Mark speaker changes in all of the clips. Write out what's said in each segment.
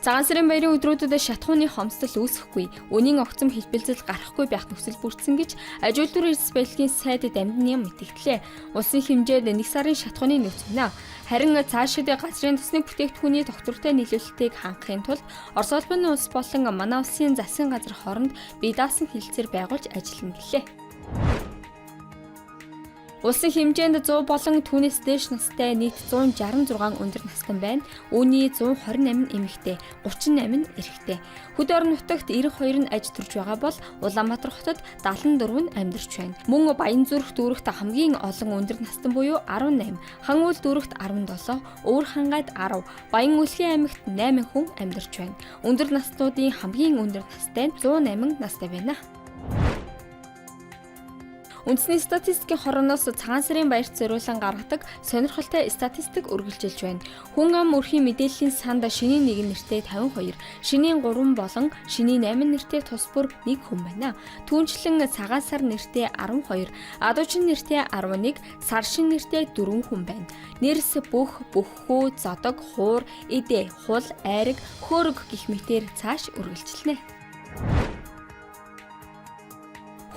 Speaker 1: Цагаан сарын баярын өдрүүдэд шатхууны хомсдол үүсэхгүй, үнийн огцом хэлбэлзэл гарахгүй байх нөхцөл бүрдсэн гэж аж үйлдвэр эрс баялагын сайд Дамжин яам мэдгдлээ. Улсын хэмжээнд 1 сарын шатхууны нөөц байна. Харин цаашид газрын төсний бүтээгдэхүүний тогтвортой нийлүүлэлтийг хангахын тулд Орос улбаны улс болон манай улсын засгийн газар хооронд бие даасан хэлэлцээр байгуулж ажиллана гэлээ. Улсын хэмжээнд 100 болон түүнээс дээш настай нийт 166 өндөр настай байна. Үүний 128 эмэгтэй, 38 эрэгтэй. Хөд орон нутагт 92 нь аж төрж байгаа бол Улаанбаатар хотод 74 нь амьдарч байна. Мөн Баянзүрх дүүрэгт хамгийн олон өндөр настай буюу 18, Хангул дүүрэгт 17, Өвөр хангайд 10, Баян Үлгийн аймагт 8 хүн амьдарч байна. Өндөр наснуудын хамгийн өндөр настай нь 108 настай байна. Үндэсний статистикийн хорооноос цагаан сарын баярт зориулан гаргадаг сонирхолтой статистик үргэлжилж байна. Хүн ам өрхийн мэдээллийн санд шинийн 1 нэртэй 52, шинийн 3 болон шинийн 8 нэртэй тус бүр 1 хүн байна. Түүнчлэн цагаан сар нэртэй 12, адуучин нэртэй 11, сар шин нэртэй 4 хүн байна. Нэрс бүххүү, зодог, хуур, эдэ, хул, айраг, хөөрөг гэх мэтээр цааш үргэлжилнэ.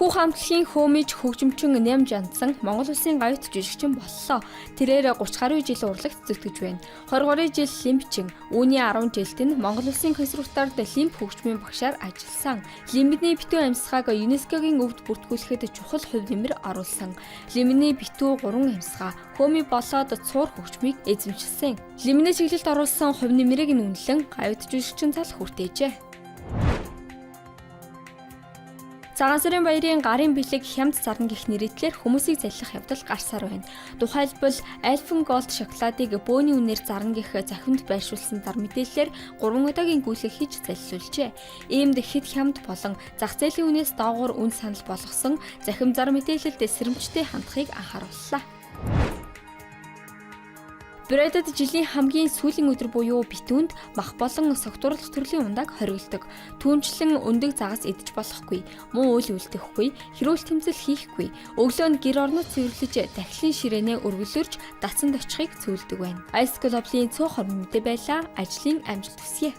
Speaker 1: Хүүх хамтлагийн хөөмиж хөгжимчин нэм жандсан Монгол улсын гавьт жүжигчин боллоо. Тэрээр 30 гаруй жил урлагт зүтгэж байна. 20 жил лимбчин, үүний 10 жилд нь Монгол улсын консерваторид лимб хөгжмийн багшаар ажилласан. Лимбний битүү амьсгааг ЮНЕСКОгийн өвд бүртгүүлэхэд чухал хувь нэмэр оруулсан. Лимбний битүү 3 амьсгаа хөөми болоод цуур хөгжмийг эзэмшсэн. Лимбний чиглэлд оруулсан хувь нэмрийг үнэлэн гавьт жүжигчин зал хүртээжээ. Цагаан сарын баярын гарын бэлэг хямд зарна гэх нэрийтлэр хүмүүсийг залхих явдал гарсаар байна. Тухайлбал Alpen Gold шоколадыг бөөний үнээр зарна гэх захинд байршуулсан зар мэдээлэлээр 3 удаагийн гүйлэг хийж залхиулжээ. Иймд хэд хямд болон зах зээлийн үнээс доогуур үн санал болгосон захим зар мэдээлэлд сэрэмжтэй хандахыг анхаарууллаа. Брэдэд жилийн хамгийн сүүлийн өдөр буюу битүүнд мах болон согтуурлах төрлийн ундааг хориглодог. Түүнчлэн өндөг загас идэж болохгүй, муу үйл үлдэхгүй, хэрүүл тэмцэл хийхгүй. Өглөө нь гэр орноо цэвэрлэж, дахлын ширээнээ өргөлөөрч дацанд очихыг зөвлөдөг байна. Ice Global-ийн цөөхөр мэдээ байлаа. Ажлын амжилт хүсье.